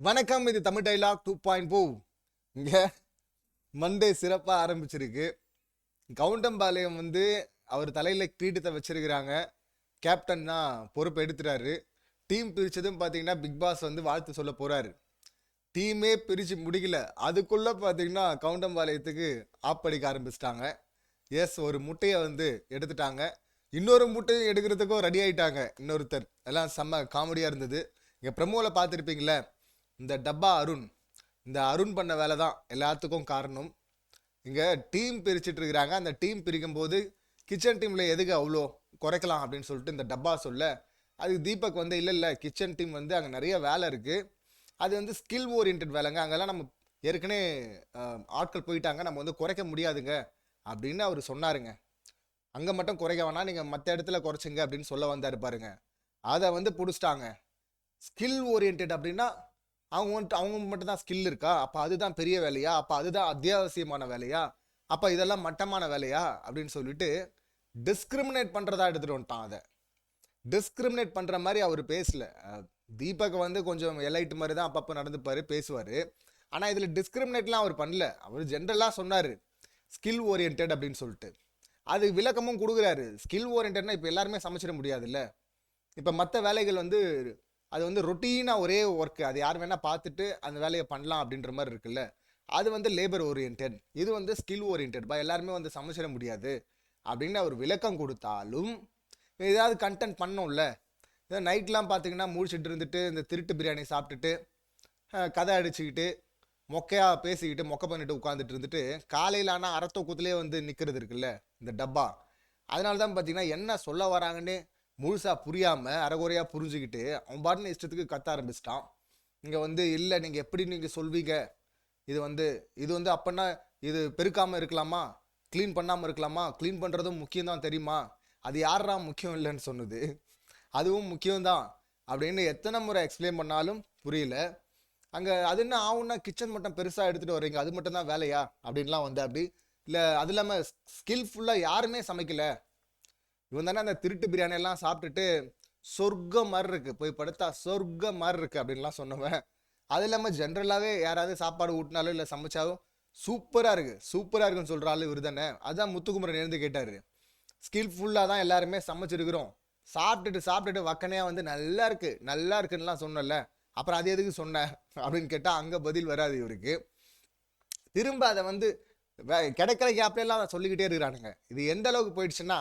வணக்கம். இது தமிழ் டைலாக் 2.0. இங்கே மண்டே சிறப்பாக ஆரம்பிச்சிருக்கு. கவுண்டம்பாளையம் அவர் தலையில் கிரீடத்தை வச்சிருக்கிறாங்க. கேப்டன் தான் பொறுப்பு எடுத்துறாரு. டீம் பிரிச்சதும் பார்த்தீங்கன்னா பிக் பாஸ் வாழ்த்து சொல்ல போறாரு. டீமே பிரித்து முடிக்கல, அதுக்குள்ளே பார்த்தீங்கன்னா கவுண்டம்பாளையத்துக்கு ஆப்படிக்க ஆரம்பிச்சிட்டாங்க. எஸ், ஒரு முட்டையை எடுத்துட்டாங்க. இன்னொரு முட்டையை எடுக்கிறதுக்கும் ரெடி ஆயிட்டாங்க இன்னொருத்தர். எல்லாம் செம்ம காமெடியாக இருந்தது. இங்கே ப்ரமோவில் பார்த்துருப்பீங்களே, இந்த டப்பா அருண், இந்த அருண் பண்ண வேலை தான் எல்லாத்துக்கும் காரணம். இங்கே டீம் பிரிச்சுட்டு இருக்கிறாங்க. அந்த டீம் பிரிக்கும் போது கிச்சன் டீமில் எதுக்கு அவ்வளோ குறைக்கலாம் அப்படின்னு சொல்லிட்டு இந்த டப்பா சொல்ல, அதுக்கு தீபக் இல்லை கிச்சன் டீம் அங்கே நிறைய வேலை இருக்குது. அது ஸ்கில் ஓரியன்ட் வேலைங்க. அங்கெல்லாம் நம்ம ஏற்கனவே ஆட்கள் போயிட்டாங்க, நம்ம குறைக்க முடியாதுங்க அப்படின்னு அவர் சொன்னாருங்க. அங்கே மட்டும் குறைக்க வேணாம், நீங்கள் மற்ற இடத்துல குறைச்சிங்க அப்படின்னு சொல்ல வந்தார் பாருங்க. அதை பிடிச்சிட்டாங்க. ஸ்கில் ஓரியன்ட் அப்படின்னா அவங்க மட்டும் தான் ஸ்கில் இருக்கா? அப்போ அதுதான் பெரிய வேலையா? அப்போ அதுதான் அத்தியாவசியமான வேலையா? அப்போ இதெல்லாம் மட்டமான வேலையா அப்படின்னு சொல்லிட்டு டிஸ்கிரிமினேட் பண்ணுறதா எடுத்துகிட்டு வந்துட்டான். அதை டிஸ்கிரிமினேட் பண்ணுற மாதிரி அவர் பேசல. தீபக் கொஞ்சம் எலைட் மாதிரி தான் அப்பப்போ நடந்துப்பார், பேசுவார். ஆனால் இதில் டிஸ்கிரிமினேட்லாம் அவர் பண்ணல. அவர் ஜென்ரலாக சொன்னார் ஸ்கில் ஓரியன்ட் அப்படின்னு சொல்லிட்டு. அது விளக்கமும் கொடுக்குறாரு. ஸ்கில் ஓரியன்ட்னா இப்போ எல்லாருமே சமைச்சிட முடியாதுல்ல. இப்போ மற்ற வேலைகள் அது ரொட்டீனாக ஒரே ஒர்க்கு, அது யார் வேணால் பார்த்துட்டு அந்த வேலையை பண்ணலாம் அப்படின்ற மாதிரி இருக்குல்ல. அது லேபர் ஓரியன்ட், இது ஸ்கில் ஓரியன்ட். எல்லாருமே சமைச்சிட முடியாது அப்படின்னு அவர் விளக்கம் கொடுத்தாலும் ஏதாவது கண்டென்ட் பண்ணோம்ல. இதை நைட்லாம் பார்த்தீங்கன்னா முடிச்சுட்டு இருந்துட்டு இந்த திருட்டு பிரியாணி சாப்பிட்டுட்டு கதை அடிச்சுக்கிட்டு மொக்கையாக பேசிக்கிட்டு மொக்கை பண்ணிட்டு உட்காந்துட்டு இருந்துட்டு காலையில் ஆனால் அறத்தூக்கத்துலேயே நிற்கிறது இருக்குல்ல இந்த டப்பா. அதனால தான் பார்த்தீங்கன்னா என்ன சொல்ல வராங்கன்னு முழுசாக புரியாமல் அரைகுறையாக புரிஞ்சுக்கிட்டு அவன் பாட்டுன்னு இஷ்டத்துக்கு கத்த ஆரம்பிச்சிட்டான். இங்கே இல்லை நீங்கள் எப்படி நீங்கள் சொல்வீங்க, இது அப்போன்னா இது பெருக்காமல் இருக்கலாமா, க்ளீன் பண்ணாமல் இருக்கலாமா, க்ளீன் பண்ணுறதும் முக்கியம்தான் தெரியுமா, அது யாரா முக்கியம் இல்லைன்னு சொன்னது, அதுவும் முக்கியம்தான் அப்படின்னு எத்தனை முறை எக்ஸ்பிளைன் பண்ணாலும் புரியல. அங்கே அது என்ன ஆகும்னா கிச்சன் மட்டும் பெருசாக எடுத்துகிட்டு வர்றீங்க, அது மட்டும் தான் வேலையா அப்படின்லாம் அப்படி இல்லை. அது இல்லாமல் ஸ்கில்ஃபுல்லாக யாருமே சமைக்கலை. இவன் தானே அந்த திருட்டு பிரியாணி எல்லாம் சாப்பிட்டுட்டு சொர்க்கம் மாதிரி இருக்கு, போய் படுத்தா சொர்க்கம் மாதிரி இருக்கு அப்படின்லாம் சொன்னவன். அது இல்லாமல் ஜென்ரலாகவே யாராவது சாப்பாடு ஊட்டினாலும் இல்லை சமைச்சாலும் சூப்பராக இருக்கு சூப்பராக இருக்குன்னு சொல்கிறாலும் இவர் தானே. அதுதான் முத்துக்குமரன் எழுந்து கேட்டார். ஸ்கில்ஃபுல்லாக தான் எல்லாருமே சமைச்சிருக்கிறோம், சாப்பிட்டுட்டு வக்கனையாக நல்லா இருக்கு நல்லா இருக்குன்னுலாம் சொன்னல, அப்புறம் அது எதுக்கு சொன்ன அப்படின்னு கேட்டால் அங்கே பதில் வராது இவருக்கு. திரும்ப அதை கிடைக்கிற கேப்லாம் சொல்லிக்கிட்டே இருக்கிறானுங்க. இது எந்த அளவுக்கு போயிடுச்சுன்னா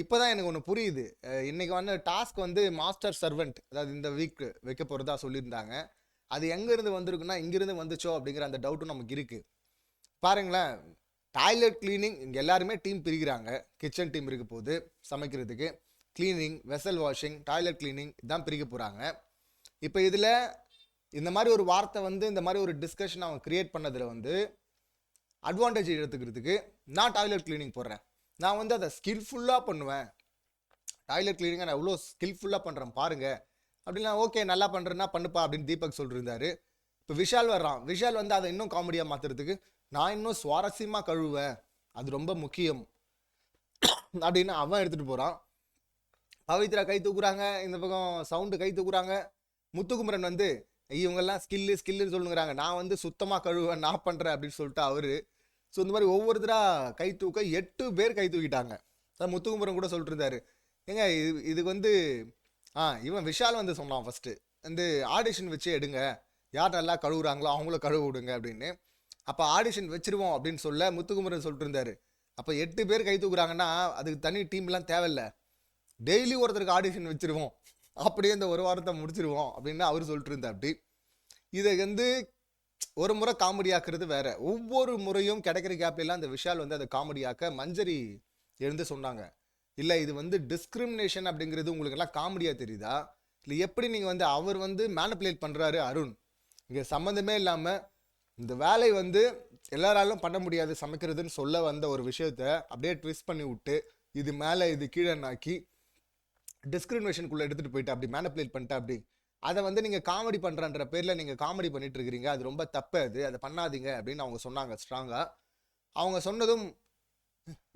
இப்போதான் எனக்கு ஒன்று புரியுது. இன்னைக்கு டாஸ்க் மாஸ்டர் சர்வெண்ட், அதாவது இந்த வீக் வைக்க போகிறதா சொல்லியிருந்தாங்க. அது எங்கேருந்து வந்திருக்குன்னா இங்கிருந்து வந்துச்சோ அப்படிங்கிற அந்த டவுட்டும் நமக்கு இருக்குது. பாருங்களேன், டாய்லெட் கிளீனிங் இங்கே எல்லாருமே டீம் பிரிக்கிறாங்க. கிச்சன் டீம் இருக்க போது சமைக்கிறதுக்கு, cleaning, vessel washing, toilet cleaning இதான் பிரிக்க போகிறாங்க. இப்போ இதில் இந்த மாதிரி ஒரு வார்த்தை இந்த மாதிரி ஒரு டிஸ்கஷன் அவங்க கிரியேட் பண்ணதில் அட்வான்டேஜ் எடுத்துக்கிறதுக்கு நான் டாய்லெட் கிளீனிங் போடுறேன், நான் அதை ஸ்கில்ஃபுல்லாக பண்ணுவேன், டாய்லெட் கிளீனிங்கை நான் எவ்வளோ ஸ்கில்ஃபுல்லாக பண்ணுறேன் பாருங்க அப்படின்னா, ஓகே நல்லா பண்ணுறேன்னா பண்ணுப்பா அப்படின்னு தீபக் சொல்லியிருந்தாரு. இப்போ விஷால் வர்றான். விஷால் அதை இன்னும் காமெடியாக மாற்றுறதுக்கு நான் இன்னும் சுவாரஸ்யமாக கழுவுவேன், அது ரொம்ப முக்கியம் அப்படின்னு அவன் எடுத்துகிட்டு போகிறான். பவித்ரா கை தூக்குறாங்க, இந்த பக்கம் சவுண்டு கை தூக்குறாங்க. முத்துக்குமரன் இவங்கெல்லாம் ஸ்கில்லுன்னு சொல்லுங்கிறாங்க, நான் சுத்தமாக கழுவுவேன் நான் பண்ணுறேன் அப்படின்னு சொல்லிட்டு அவர். ஸோ இந்த மாதிரி ஒவ்வொருத்தராக கை தூக்க 8 பேர் கை தூக்கிட்டாங்க. முத்துக்குமரன் கூட சொல்லிட்டு இருந்தாரு, ஏங்க இதுக்கு இவன் விஷால் சொன்னான் ஃபஸ்ட்டு ஆடிஷன் வச்சு எடுங்க, யார் நல்லா கழுவுறாங்களோ அவங்கள கழுவு விடுங்க அப்படின்னு. அப்போ ஆடிஷன் வச்சிருவோம் அப்படின்னு சொல்ல முத்துக்குமரன் சொல்லிட்டு இருந்தாரு, அப்போ 8 பேர் கை தூக்குறாங்கன்னா அதுக்கு தனி டீம்லாம் தேவையில்லை, டெய்லி ஒருத்தருக்கு ஆடிஷன் வச்சிருவோம், அப்படியே இந்த ஒரு வாரத்தை முடிச்சிருவோம் அப்படின்னு அவர் சொல்லிட்டு இருந்தா. அப்படி இதை ஒரு முறை காமெடியாக்குறது வேற, ஒவ்வொரு முறையும் கிடைக்கிற கேப்லாம் அந்த விஷால் அதை காமெடியாக்க மஞ்சரி எழுந்து சொன்னாங்க, இல்லை இது டிஸ்கிரிமினேஷன் அப்படிங்கிறது உங்களுக்கு எல்லாம் காமெடியாக தெரியுதா, இல்லை எப்படி நீங்கள் அவர் மேனிப்புலேட் பண்ணுறாரு அருண், இங்கே சம்மந்தமே இல்லாமல் இந்த வேலை எல்லாராலும் பண்ண முடியாது சமைக்கிறதுன்னு சொல்ல வந்த ஒரு விஷயத்த அப்படியே ட்விஸ்ட் பண்ணி விட்டு இது மேலே இது கீழே நாக்கி டிஸ்கிரிமினேஷனுக்குள்ளே எடுத்துகிட்டு போயிட்டு அப்படி மேனிப்புலேட் பண்ணிட்டு அப்படி அதை நீங்கள் காமெடி பண்ணுறன்ற பேரில் நீங்கள் காமெடி பண்ணிட்டு இருக்கிறீங்க, அது ரொம்ப தப்பு, அதை பண்ணாதீங்க அப்படின்னு அவங்க சொன்னாங்க ஸ்ட்ராங்காக. அவங்க சொன்னதும்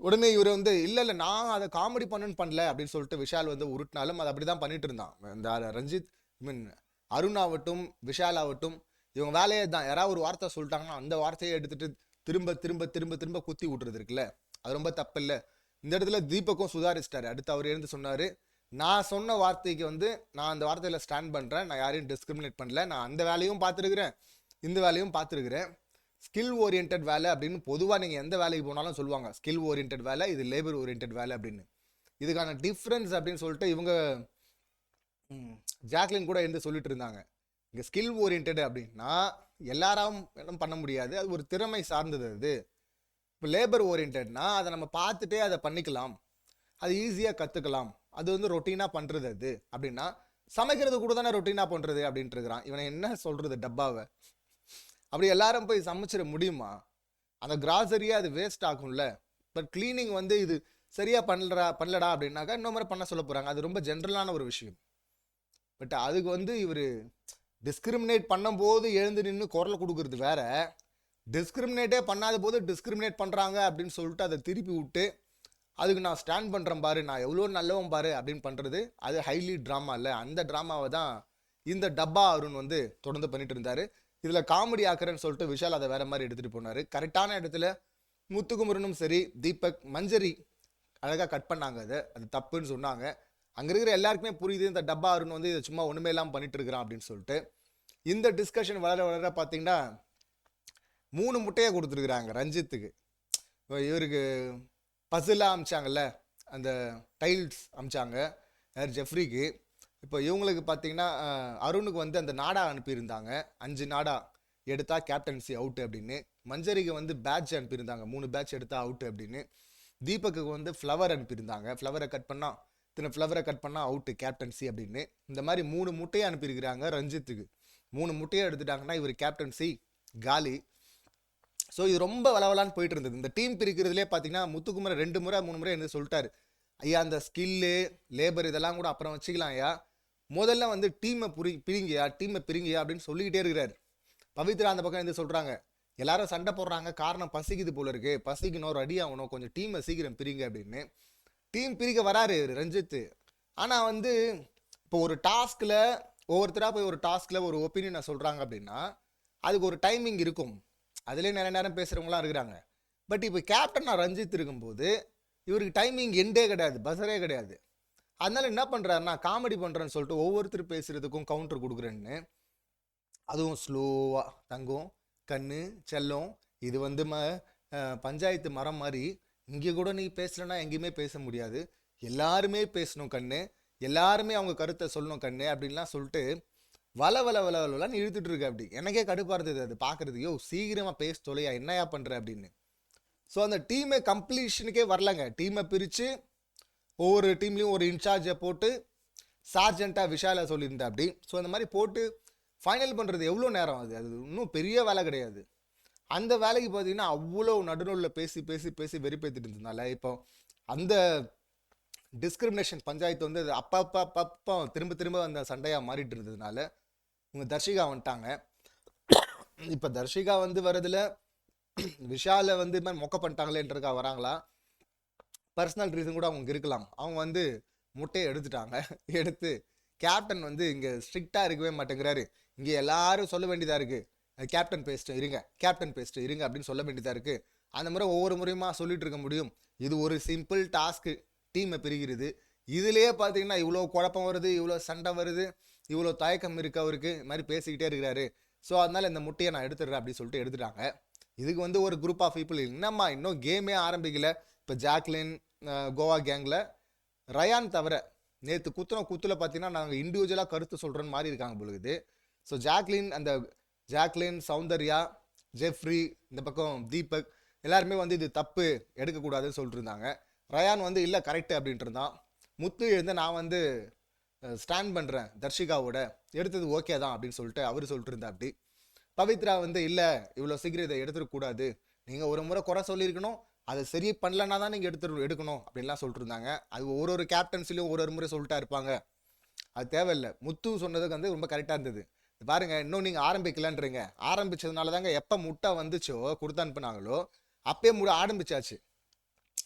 உடனே இவர் இல்லை நான் அதை காமெடி பண்ணுன்னு பண்ணல அப்படின்னு சொல்லிட்டு விஷால் உருட்டினாலும் அதை அப்படி தான் பண்ணிட்டு இருந்தான். இந்த ரஞ்சித் ஐ மீன் அருண் ஆகட்டும், விஷால் ஆகட்டும், இவங்க வேலையே தான். யாராவது ஒரு வார்த்தை சொல்லிட்டாங்கன்னா அந்த வார்த்தையை எடுத்துட்டு திரும்ப திரும்ப திரும்ப திரும்ப குத்தி விட்டுறது இருக்குல்ல, அது ரொம்ப தப்பு இல்லை. இந்த இடத்துல தீபக்கும் சுதாரிச்சிட்டாரு. அடுத்து அவர் எழுந்து சொன்னாரு, நான் சொன்ன வார்த்தைக்கு வந்து நான் அந்த வார்த்தையில ஸ்டாண்ட் பண்றேன், நான் யாரையும் டிஸ்கிரிமினேட் பண்ணல, நான் அந்த வேலையும் பார்த்துருக்கிறேன், இந்த வேலையும் பார்த்துருக்கிறேன். ஸ்கில் ஓரியன்ட் வேலை அப்படின்னு பொதுவாக நீங்கள் எந்த வேலைக்கு போனாலும் சொல்லுவாங்க, ஸ்கில் ஓரியன்ட் வேலை, இது லேபர் ஓரியன்ட் வேலை அப்படின்னு. இதுக்கான டிஃப்ரென்ஸ் அப்படின்னு சொல்லிட்டு இவங்க ஜாக்லின் கூட இருந்து சொல்லிட்டு இருந்தாங்க. இங்கே ஸ்கில் ஓரியன்ட் அப்படின்னா எல்லாரும் பண்ண முடியாது, அது ஒரு திறமை சார்ந்தது. அது இப்போ லேபர் ஓரியன்ட்னா அதை நம்ம பார்த்துட்டே அதை பண்ணிக்கலாம், அது ஈஸியாக கற்றுக்கலாம், அது வந்து ரொட்டீனாக பண்ணுறது. அது அப்படின்னா சமைக்கிறது கூட தானே ரொட்டீனாக பண்ணுறது அப்படின்ட்டு இருக்கிறான். இவனை என்ன சொல்கிறது டப்பாவை? அப்படி எல்லாரும் போய் சமைச்சிட முடியுமா? அந்த கிராசரியே அது வேஸ்ட் ஆகும்ல. பட் கிளீனிங் வந்து இது சரியா பண்ணலடா அப்படின்னாக்கா இன்னொரு மாதிரி பண்ண சொல்ல போறாங்க. அது ரொம்ப ஜென்ரலான ஒரு விஷயம். பட் அதுக்கு வந்து இவர் டிஸ்கிரிமினேட் பண்ணும்போது எழுந்து நின்று குரல் கொடுக்கறது வேற, டிஸ்கிரிமினேட்டே பண்ணாத போது டிஸ்கிரிமினேட் பண்றாங்க அப்படின்னு சொல்லிட்டு அதை திருப்பி விட்டு அதுக்கு நான் ஸ்டாண்ட் பண்றேன் பாரு, நான் எவ்வளோ நல்லவன் பாரு அப்படின்னு பண்றது, அது ஹைலி ட்ராமா இல்லை. அந்த ட்ராமாவை தான் இந்த டப்பா அருண் வந்து தொடர்ந்து பண்ணிட்டு இருந்தாரு. இதுல காமெடி ஆக்குறேன்னு சொல்லிட்டு விஷால் அதை வேற மாதிரி எடுத்துட்டு போனாரு. கரெக்டான இடத்துல முத்துக்குமரனும் சரி, தீபக், மஞ்சரி அழகா கட் பண்ணாங்க. அது தப்புன்னு சொன்னாங்க. அங்க இருக்கிற எல்லாருக்குமே புரியுது இந்த டப்பா அருண் வந்து இதை சும்மா ஒண்ணுமே இல்லாமல் பண்ணிட்டு இருக்கிறான் அப்படின்னு சொல்லிட்டு. இந்த டிஸ்கஷன் வளர வளர பார்த்தீங்கன்னா 3 முட்டையை கொடுத்துருக்குறாங்க ரஞ்சித்துக்கு. இவருக்கு பசிலாக அமிச்சாங்கல்ல, அந்த டைல்ஸ் அமிச்சாங்க யார், ஜெஃப்ரிக்கு. இப்போ இவங்களுக்கு பார்த்தீங்கன்னா அருணுக்கு வந்து அந்த நாடா அனுப்பியிருந்தாங்க, 5 நாடா எடுத்தா கேப்டன்சி அவுட்டு அப்படின்னு. மஞ்சரிக்கு வந்து பேட்ச் அனுப்பியிருந்தாங்க, 3 பேட்ச் எடுத்தா அவுட்டு அப்படின்னு. தீபக்கு வந்து ஃப்ளவர் அனுப்பியிருந்தாங்க, ஃப்ளவரை கட் பண்ணால் ஃப்ளவரை கட் பண்ணால் அவுட்டு கேப்டன்சி அப்படின்னு. இந்த மாதிரி 3 முட்டையை அனுப்பியிருக்கிறாங்க ரஞ்சித்துக்கு. 3 முட்டையை எடுத்துட்டாங்கன்னா இவர் கேப்டன்சி காலி. ஸோ இது ரொம்ப வளவலான்னு போயிட்டு இருந்தது. இந்த டீம் பிரிக்கிறதுலேயே பார்த்தீங்கன்னா முத்துக்குமரன் 2 முறை 3 முறை என்ன சொல்லிட்டாரு, ஐயா அந்த ஸ்கில்லு லேபர் இதெல்லாம் கூட அப்புறம் வச்சுக்கலாம் ஐயா, முதல்ல வந்து டீமை பிரிங்கயா, டீமை பிரிங்கயா அப்படின்னு சொல்லிக்கிட்டே இருக்கிறாரு. பவித்ரா அந்த பக்கம் இருந்து சொல்றாங்க, எல்லாரும் சண்டை போடுறாங்க, காரணம் பசிக்குது போல இருக்கு, பசிக்கு இன்னொரு அடி ஆகணும், கொஞ்சம் டீமை சீக்கிரம் பிரிங்க அப்படின்னு. டீம் பிரிக்க வராரு ரஞ்சித். ஆனா வந்து இப்போ ஒரு டாஸ்க்ல ஒவ்வொருத்தரா போய் ஒரு டாஸ்க்ல ஒரு ஒப்பீனியனை சொல்றாங்க அப்படின்னா அதுக்கு ஒரு டைமிங் இருக்கும், அதுலேயே நிறைய நேரம் பேசுறவங்களாம் இருக்கிறாங்க. பட் இப்போ கேப்டனா ரஞ்சித் இருக்கும்போது இவருக்கு டைமிங் எண்டே கிடையாது, பஸ்ஸரே கிடையாது. அதனால என்ன பண்றாருன்னா காமெடி பண்றேன்னு சொல்லிட்டு ஒவ்வொருத்தர் பேசுறதுக்கும் கவுண்டர் கொடுக்குறேன்னு, அதுவும் ஸ்லோவா தங்கும் கண்ணு செல்லம், இது வந்து பஞ்சாயத்து மரம் மாதிரி, இங்கே கூட நீ பேசலன்னா எங்கேயுமே பேச முடியாது, எல்லாருமே பேசணும் கண்ணு, எல்லாருமே அவங்க கருத்தை சொல்லணும் கண்ணு அப்படின்லாம் சொல்லிட்டு வள வள வள வளன்னு இழுத்துட்டு இருக்கு. அப்படி எனக்கே கடுப்பாக இருந்தது அது பார்க்குறது. யோ சீக்கிரமாக பேச தொலையா, என்னையா பண்ணுற அப்படின்னு. ஸோ அந்த டீமை கம்ப்ளீஷனுக்கே வரலங்க. டீமை பிரித்து ஒவ்வொரு டீம்லேயும் ஒரு இன்சார்ஜை போட்டு சார்ஜென்ட்டாக விஷாலை சொல்லியிருந்தேன் அப்படி. ஸோ அந்த மாதிரி போட்டு ஃபைனல் பண்ணுறது எவ்வளோ நேரம் அது, அது இன்னும் பெரிய வேலை கிடையாது. அந்த வேலைக்கு பார்த்தீங்கன்னா அவ்வளோ நடுநூலில் பேசி பேசி பேசி வெறிப்பேற்றிட்டு இருந்ததுனால இப்போ அந்த டிஸ்கிரிமினேஷன் பஞ்சாயத்து வந்து அப்பப்போ திரும்ப திரும்ப அந்த சண்டையாக மாறிட்டு இருந்ததுனால இவங்க தர்ஷிகா வந்துட்டாங்க. இப்போ தர்ஷிகா வந்து வரதுல விஷாலை வந்து இது மாதிரி மொக்க பண்ணிட்டாங்களேன்றக்கா வராங்களா, பர்சனல் ரீசன் கூட அவங்க இருக்கலாம். அவங்க வந்து முட்டையை எடுத்துட்டாங்க. எடுத்து கேப்டன் வந்து இங்கே ஸ்ட்ரிக்டாக இருக்கவே மாட்டேங்கிறாரு, இங்கே எல்லாரும் சொல்ல வேண்டியதாக இருக்குது, கேப்டன் பேசிட்டு இருங்க, கேப்டன் பேசிட்டு இருங்க அப்படின்னு சொல்ல வேண்டியதாக இருக்குது. அந்த முறை ஒவ்வொரு முறையுமா சொல்லிட்டு இருக்க முடியும்? இது ஒரு சிம்பிள் டாஸ்க்கு, டீமை பிரிக்கிறது. இதுலேயே பார்த்தீங்கன்னா இவ்வளோ குழப்பம் வருது, இவ்வளோ சண்டை வருது, இவ்வளோ தயக்கம் இருக்குது அவருக்கு, இது மாதிரி பேசிக்கிட்டே இருக்கிறாரு. ஸோ அதனால் இந்த முட்டையை நான் எடுத்துடுறேன் அப்படின்னு சொல்லிட்டு எடுத்துட்டாங்க. இதுக்கு வந்து ஒரு குரூப் ஆஃப் பீப்புள் என்னம்மா இன்னும் கேமே ஆரம்பிக்கல. இப்போ ஜாக்லின் கோவா கேங்கில் ரயான் தவிர நேற்று குத்துல பார்த்தீங்கன்னா நாங்கள் இண்டிவிஜுவலாக கருத்து சொல்கிறோன்னு மாதிரி இருக்காங்க பொழுது. ஸோ ஜாக்லின், சௌந்தர்யா, ஜெஃப்ரி, இந்த பக்கம் தீபக் எல்லாருமே வந்து இது தப்பு எடுக்கக்கூடாதுன்னு சொல்லிட்டு இருந்தாங்க. ரயான் வந்து இல்லை கரெக்டு அப்படின்ட்டு இருந்தான். முத்து எழுந்து நான் வந்து ஸ்டாண்ட் பண்ணுறேன் தர்ஷிகாவோட, எடுத்தது ஓகே தான் அப்படின்னு சொல்லிட்டு அவர் சொல்லிட்டு இருந்தா. அப்படி பவித்ரா வந்து இல்லை இவ்வளோ சீக்கிரம் இதை எடுத்துடக்கூடாது, நீங்கள் ஒரு முறை குறை சொல்லியிருக்கணும், அதை சரி பண்ணலன்னா தான் நீங்கள் எடுக்கணும் அப்படின்லாம் சொல்லிட்டு இருந்தாங்க. அது ஒரு கேப்டன்சிலையும் ஒரு முறை சொல்லிட்டா இருப்பாங்க, அது தேவையில்லை. முத்து சொன்னதுக்கு வந்து ரொம்ப கரெக்டாக இருந்தது. பாருங்க இன்னும் நீங்கள் ஆரம்பிக்கலன்றீங்க, ஆரம்பிச்சதுனால தாங்க எப்போ முட்டை வந்துச்சோ கொடுத்து அனுப்புனாங்களோ அப்பயே ஆரம்பிச்சாச்சு.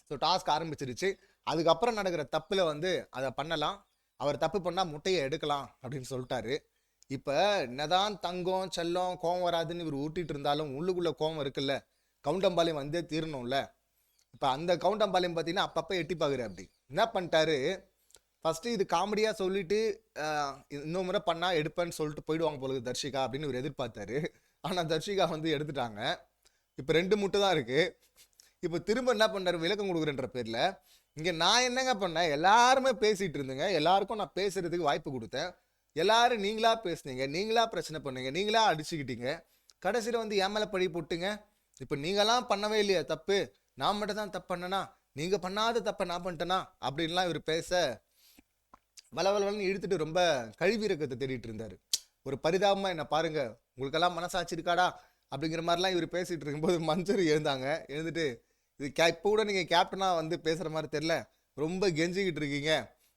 ஸோ டாஸ்க் ஆரம்பிச்சிருச்சு. அதுக்கப்புறம் நடக்கிற தப்பில் வந்து அதை பண்ணலாம், அவர் தப்பு பண்ணால் முட்டையை எடுக்கலாம் அப்படின்னு சொல்லிட்டாரு. இப்ப என்னதான் தங்கம் செல்லம் கோவம் வராதுன்னு இவர் ஊட்டிட்டு இருந்தாலும் உள்ளுக்குள்ள கோவம் இருக்குல்ல, கவுண்டம்பாளையம் வந்தே தீரணும்ல. இப்ப அந்த கவுண்டம்பாளையம் பார்த்தீங்கன்னா அப்பப்ப எட்டி பாக்குறாரு. அப்படி என்ன பண்ணிட்டாரு, ஃபர்ஸ்ட் இது காமெடியா சொல்லிட்டு இன்னொரு முறை பண்ணா எடுப்பேன்னு சொல்லிட்டு போயிடுவாங்க போல தர்ஷிகா அப்படின்னு இவர் எதிர்பார்த்தாரு. ஆனா தர்ஷிகா வந்து எடுத்துட்டாங்க. இப்ப 2 முட்டை தான் இருக்கு. இப்ப திரும்ப என்ன பண்ணாரு, விளக்கம் கொடுக்குறேன்ற பேர்ல, இங்க நான் என்னங்க பண்ணேன், எல்லாருமே பேசிட்டு இருந்தேங்க, எல்லாருக்கும் நான் பேசுறதுக்கு வாய்ப்பு கொடுத்தேன், எல்லாரும் நீங்களா பேசுனீங்க, நீங்களா பிரச்சனை பண்ணீங்க, நீங்களா அடிச்சுக்கிட்டீங்க, கடைசியில வந்து என் மேல பழி போட்டுங்க. இப்ப நீங்களாம் பண்ணவே இல்லையா தப்பு, நான் மட்டும் தான் தப்பு பண்ணனா, நீங்க பண்ணாத தப்ப நான் பண்ணிட்டேனா அப்படின்லாம் இவர் பேச வளவளன்னு இழுத்துட்டு ரொம்ப கல்வி இறக்கத்தை தேடிட்டு இருந்தாரு. ஒரு பரிதாபமா என்ன பாருங்க, உங்களுக்கெல்லாம் மனசாட்சி இருக்காடா அப்படிங்கிற மாதிரிலாம் இவர் பேசிட்டு இருக்கும்போது மஞ்சரி எழுந்தாங்க. எழுந்துட்டு இது இப்போ கூட நீங்க கேப்டனா வந்து பேசுற மாதிரி தெரியல, ரொம்ப கெஞ்சிக்கிட்டு இருக்கீங்க,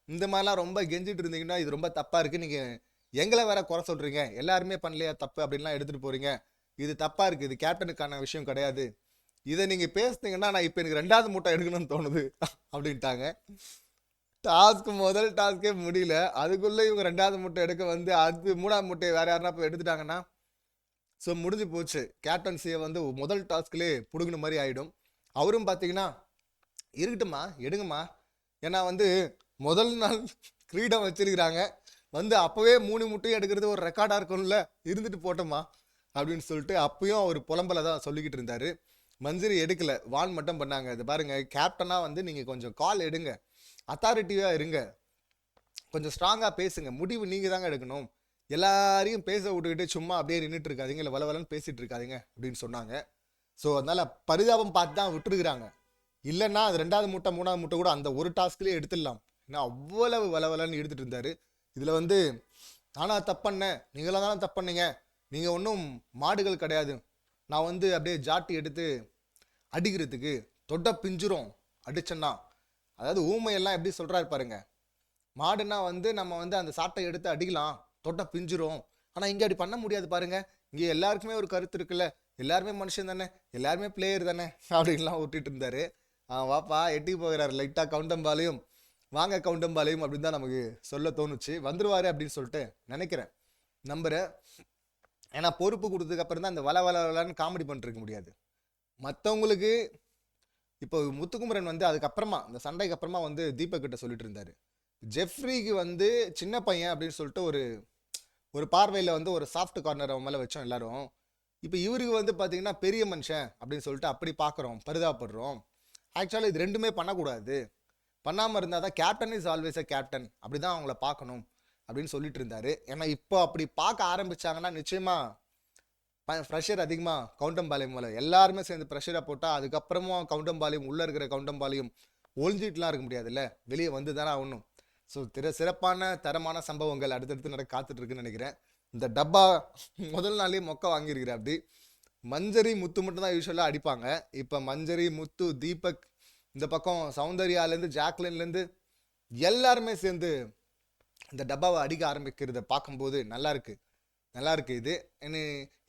இந்த மாதிரிலாம் ரொம்ப கெஞ்சிட்டு இருந்தீங்கன்னா இது ரொம்ப தப்பா இருக்கு, நீங்க எங்களை வேற குறை சொல்றீங்க, எல்லாருமே பண்ணலையா தப்பு அப்படின்லாம் எடுத்துட்டு போறீங்க, இது தப்பா இருக்கு, இது கேப்டனுக்கான விஷயம் கிடையாது, இதை நீங்க பேசுனீங்கன்னா நான் இப்போ எனக்கு 2வது மூட்டை எடுக்கணும்னு தோணுது அப்படின்ட்டாங்க. முதல் டாஸ்கே முடியல, அதுக்குள்ள இவங்க 2வது முட்டை எடுக்க வந்து அது 3வது முட்டையை வேற யாருன்னா போய் எடுத்துட்டாங்கன்னா ஸோ முடிஞ்சு போச்சு. கேப்டன்சியை வந்து முதல் டாஸ்க்லேயே புடுங்கின மாதிரி ஆயிடும். அவரும் பார்த்தீங்கன்னா இருக்கட்டும்மா எடுங்கம்மா, ஏன்னா வந்து முதல் நாள் கிரீடம் வச்சிருக்கிறாங்க, வந்து அப்பவே 3 முட்டையும் எடுக்கிறது ஒரு ரெக்கார்டா இருக்கும்ல, இருந்துட்டு போட்டோமா அப்படின்னு சொல்லிட்டு அப்பயும் அவர் புலம்பலை தான் சொல்லிக்கிட்டு இருந்தாரு. மஞ்சரி எடுக்கல, வான் மட்டும் பண்ணாங்க. இது பாருங்க, கேப்டனா வந்து நீங்க கொஞ்சம் கால் எடுங்க, அத்தாரிட்டிவா இருங்க, கொஞ்சம் ஸ்ட்ராங்கா பேசுங்க, முடிவு நீங்க தாங்க எடுக்கணும், எல்லாரையும் பேச விட்டுக்கிட்டு சும்மா அப்படியே நின்றுட்டு இருக்காதீங்க, இல்லை வளவலன்னு பேசிட்டு இருக்காதீங்க அப்படின்னு சொன்னாங்க. ஸோ அதனால பரிதாபம் பார்த்து தான் விட்டுருக்குறாங்க. இல்லைன்னா அது 2வது மூட்டை 3வது மூட்டை கூட அந்த ஒரு டாஸ்க்லேயே எடுத்துடலாம். ஏன்னா அவ்வளவு வளவலன்னு எடுத்துட்டு இருந்தாரு. இதுல வந்து நானா தப்பண்ணேன், நீங்களாம் தானே தப்பண்ணீங்க, நீங்க ஒன்றும் மாடுகள் கிடையாது, நான் வந்து அப்படியே ஜாட்டி எடுத்து அடிக்கிறதுக்கு தொட்ட பிஞ்சிரும் அடிச்சேன்னா, அதாவது ஊமையெல்லாம் எப்படி சொல்றாரு பாருங்க, மாடுனா வந்து நம்ம வந்து அந்த சாட்டை எடுத்து அடிக்கலாம், தொட்ட பிஞ்சிரும், ஆனா இங்க அப்படி பண்ண முடியாது பாருங்க, இங்க எல்லாருக்குமே ஒரு கருத்து இருக்குல்ல, எல்லாருமே மனுஷன் தானே, எல்லாருமே பிளேயர் தானே அப்படின்லாம் விட்டுட்டு இருந்தாரு. வாப்பா எட்டி போகிறாரு லைட்டா கவுண்டம்பாலையும், வாங்க கவுண்டம்பாலையும் அப்படின்னு தான் நமக்கு சொல்ல தோணுச்சு. வந்துருவாரு அப்படின்னு சொல்லிட்டு நினைக்கிறேன், நம்புறேன். ஏன்னா பொறுப்பு கொடுத்ததுக்கு அப்புறம் தான் அந்த வளன்னு காமெடி பண்ணிருக்க முடியாது. மற்றவங்களுக்கு இப்போ முத்துக்குமரன் வந்து அதுக்கப்புறமா இந்த சண்டைக்கு அப்புறமா வந்து தீபக் கிட்ட சொல்லிட்டு இருந்தாரு, ஜெஃப்ரிக்கு வந்து சின்ன பையன் அப்படின்னு சொல்லிட்டு ஒரு ஒரு பார்வையில் வந்து ஒரு சாஃப்ட் கார்னர் அவன் மேலே வச்சோம் எல்லாரும். இப்போ இவருக்கு வந்து பார்த்தீங்கன்னா பெரிய மனுஷன் அப்படின்னு சொல்லிட்டு அப்படி பார்க்குறோம், பரிதாபப்படுறோம். ஆக்சுவலாக இது 2மே பண்ணக்கூடாது, பண்ணாமல் இருந்தால் தான் captain is always a captain, அப்படி தான் அவங்கள பார்க்கணும் அப்படின்னு சொல்லிட்டு இருந்தாரு. ஏன்னா இப்போ அப்படி பார்க்க ஆரம்பிச்சாங்கன்னா நிச்சயமா ப்ரெஷர் அதிகமாக கவுண்டம்பாளையம் மேலே எல்லாருமே சேர்ந்து ப்ரெஷராக போட்டால் அதுக்கப்புறமா கவுண்டம்பாளையம் உள்ளே இருக்கிற கவுண்டம்பாளையம் ஒழிஞ்சிட்டுலாம் இருக்க முடியாதுல்ல, வெளியே வந்து தானே ஆகணும். ஸோ சிறப்பான தரமான சம்பவங்கள் அடுத்தடுத்து நடக்க காத்துட்டு இருக்குன்னு நினைக்கிறேன். இந்த டப்பா முதல் நாளே மொக்க வாங்கியிருக்கிறேன். அப்படி மஞ்சரி முத்து மட்டும் தான் யூஸ்வலாக அடிப்பாங்க. இப்போ மஞ்சரி முத்து தீபக், இந்த பக்கம் சௌந்தர்யாலேருந்து ஜாக்லின்லேருந்து எல்லாருமே சேர்ந்து இந்த டப்பாவை அடிக்க ஆரம்பிக்கிறத பார்க்கும்போது நல்லா இருக்கு, நல்லா இருக்கு. இது இனி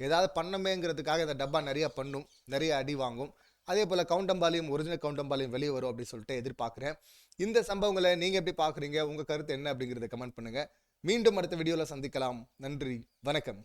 ஏதாவது பண்ணமேங்கிறதுக்காக இந்த டப்பா நிறைய பண்ணும், நிறைய அடி வாங்கும். அதே போல் கவுண்டம்பாளையம் ஒரிஜினல் கவுண்டம்பாளையம் வெளியே வரும் அப்படின்னு சொல்லிட்டு எதிர்பார்க்குறேன். இந்த சம்பவங்களை நீங்கள் எப்படி பார்க்குறீங்க, உங்கள் கருத்து என்ன அப்படிங்கிறத கமெண்ட் பண்ணுங்கள். மீண்டும் அடுத்த வீடியோவில் சந்திக்கலாம். நன்றி, வணக்கம்.